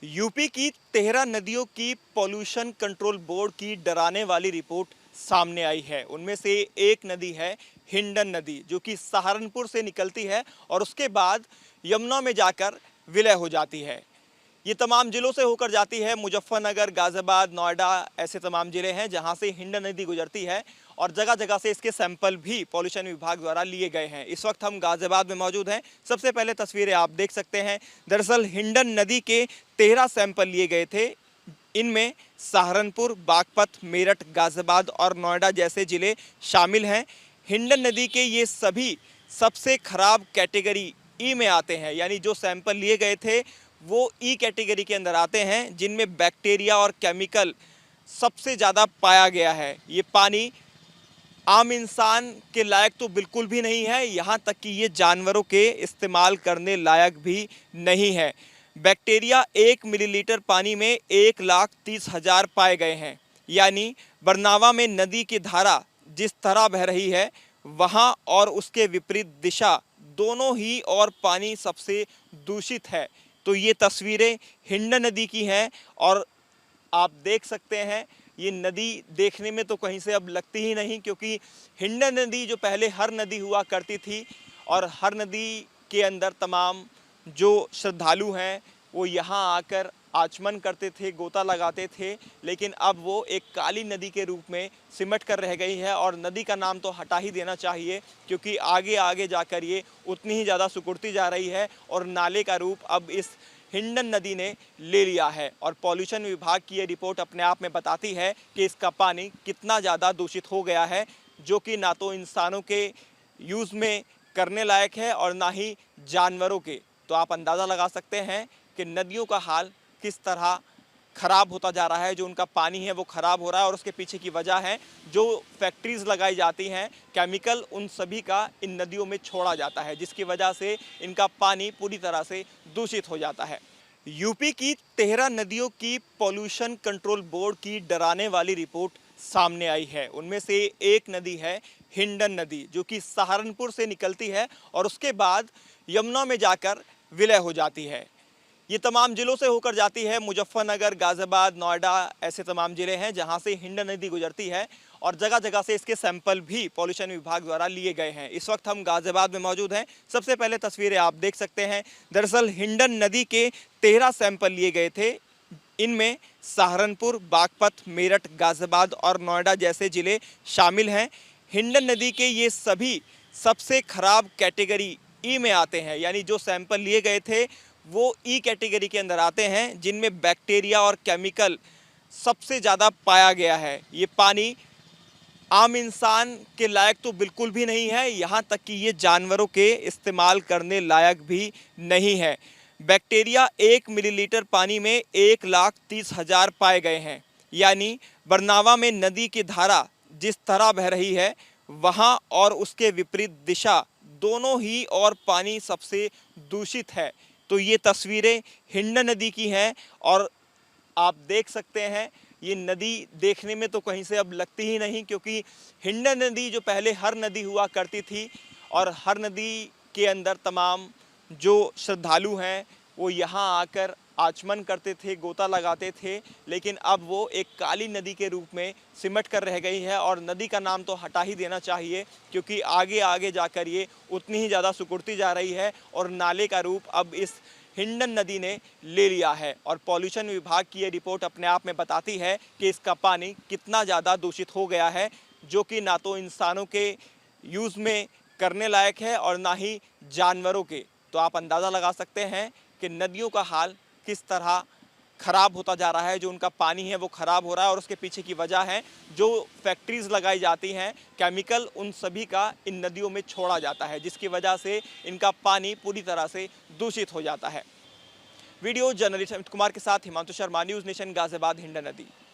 UP की 13 नदियों की पॉल्यूशन कंट्रोल बोर्ड की डराने वाली रिपोर्ट सामने आई है। उनमें से एक नदी है हिंडन नदी, जो कि सहारनपुर से निकलती है और उसके बाद यमुना में जाकर विलय हो जाती है। ये तमाम जिलों से होकर जाती है। मुजफ्फरनगर, गाजियाबाद, नोएडा ऐसे तमाम जिले हैं जहां से हिंडन नदी गुजरती है और जगह जगह से इसके सैंपल भी पॉल्यूशन विभाग द्वारा लिए गए हैं। इस वक्त हम गाजियाबाद में मौजूद हैं। सबसे पहले तस्वीरें आप देख सकते हैं। दरअसल हिंडन नदी के 13 सैंपल लिए गए थे। इनमें सहारनपुर, बागपत, मेरठ, गाजियाबाद और नोएडा जैसे जिले शामिल हैं। हिंडन नदी के ये सभी सबसे खराब कैटेगरी ई में आते हैं, यानी जो सैंपल लिए गए थे वो ई कैटेगरी के अंदर आते हैं, जिनमें बैक्टीरिया और केमिकल सबसे ज़्यादा पाया गया है। ये पानी आम इंसान के लायक तो बिल्कुल भी नहीं है, यहाँ तक कि ये जानवरों के इस्तेमाल करने लायक भी नहीं है। बैक्टीरिया 1 मिलीलीटर पानी में 1,30,000 पाए गए हैं। यानी बरनावा में नदी की धारा जिस तरह बह रही है, वहाँ और उसके विपरीत दिशा दोनों ही और पानी सबसे दूषित है। तो ये तस्वीरें हिंडन नदी की हैं और आप देख सकते हैं ये नदी देखने में तो कहीं से अब लगती ही नहीं, क्योंकि हिंडन नदी जो पहले हर नदी हुआ करती थी और हर नदी के अंदर तमाम जो श्रद्धालु हैं वो यहाँ आकर आचमन करते थे, गोता लगाते थे, लेकिन अब वो एक काली नदी के रूप में सिमट कर रह गई है। और नदी का नाम तो हटा ही देना चाहिए, क्योंकि आगे आगे जाकर ये उतनी ही ज़्यादा सिकुड़ती जा रही है और नाले का रूप अब इस हिंडन नदी ने ले लिया है। और पॉल्यूशन विभाग की ये रिपोर्ट अपने आप में बताती है कि इसका पानी कितना ज़्यादा दूषित हो गया है, जो कि ना तो इंसानों के यूज़ में करने लायक है और ना ही जानवरों के। तो आप अंदाज़ा लगा सकते हैं कि नदियों का हाल किस तरह ख़राब होता जा रहा है। जो उनका पानी है वो ख़राब हो रहा है और उसके पीछे की वजह है जो फैक्ट्रीज़ लगाई जाती हैं, केमिकल उन सभी का इन नदियों में छोड़ा जाता है, जिसकी वजह से इनका पानी पूरी तरह से दूषित हो जाता है। यूपी की 13 नदियों की पॉल्यूशन कंट्रोल बोर्ड की डराने वाली रिपोर्ट सामने आई है। उनमें से एक नदी है हिंडन नदी, जो कि सहारनपुर से निकलती है और उसके बाद यमुना में जाकर विलय हो जाती है। ये तमाम जिलों से होकर जाती है। मुजफ्फरनगर, गाजियाबाद, नोएडा ऐसे तमाम जिले हैं जहां से हिंडन नदी गुजरती है और जगह जगह से इसके सैंपल भी पॉल्यूशन विभाग द्वारा लिए गए हैं। इस वक्त हम गाजियाबाद में मौजूद हैं। सबसे पहले तस्वीरें आप देख सकते हैं। दरअसल हिंडन नदी के 13 सैंपल लिए गए थे। इनमें सहारनपुर, बागपत, मेरठ, गाजियाबाद और नोएडा जैसे जिले शामिल हैं। हिंडन नदी के ये सभी सबसे खराब कैटेगरी ई में आते हैं, यानी जो सैंपल लिए गए थे वो ई कैटेगरी के अंदर आते हैं, जिनमें बैक्टीरिया और केमिकल सबसे ज़्यादा पाया गया है। ये पानी आम इंसान के लायक तो बिल्कुल भी नहीं है, यहाँ तक कि ये जानवरों के इस्तेमाल करने लायक भी नहीं है। बैक्टीरिया 1 मिलीलीटर पानी में 1,30,000 पाए गए हैं। यानी बरनावा में नदी की धारा जिस तरह बह रही है, वहाँ और उसके विपरीत दिशा दोनों ही और पानी सबसे दूषित है। तो ये तस्वीरें हिंडन नदी की हैं और आप देख सकते हैं ये नदी देखने में तो कहीं से अब लगती ही नहीं, क्योंकि हिंडन नदी जो पहले हर नदी हुआ करती थी और हर नदी के अंदर तमाम जो श्रद्धालु हैं वो यहाँ आकर आचमन करते थे, गोता लगाते थे, लेकिन अब वो एक काली नदी के रूप में सिमट कर रह गई है और नदी का नाम तो हटा ही देना चाहिए, क्योंकि आगे आगे जाकर ये उतनी ही ज़्यादा सिकुड़ती जा रही है और नाले का रूप अब इस हिंडन नदी ने ले लिया है। और पॉल्यूशन विभाग की ये रिपोर्ट अपने आप में बताती है कि इसका पानी कितना ज़्यादा दूषित हो गया है, जो कि ना तो इंसानों के यूज़ में करने लायक है और ना ही जानवरों के। तो आप अंदाज़ा लगा सकते हैं कि नदियों का हाल किस तरह ख़राब होता जा रहा है। जो उनका पानी है वो ख़राब हो रहा है और उसके पीछे की वजह है जो फैक्ट्रीज़ लगाई जाती हैं, केमिकल उन सभी का इन नदियों में छोड़ा जाता है, जिसकी वजह से इनका पानी पूरी तरह से दूषित हो जाता है। वीडियो जर्नलिस्ट अमित कुमार के साथ हिमांशु शर्मा, न्यूज़ नेशन, गाजियाबाद, हिंडन नदी।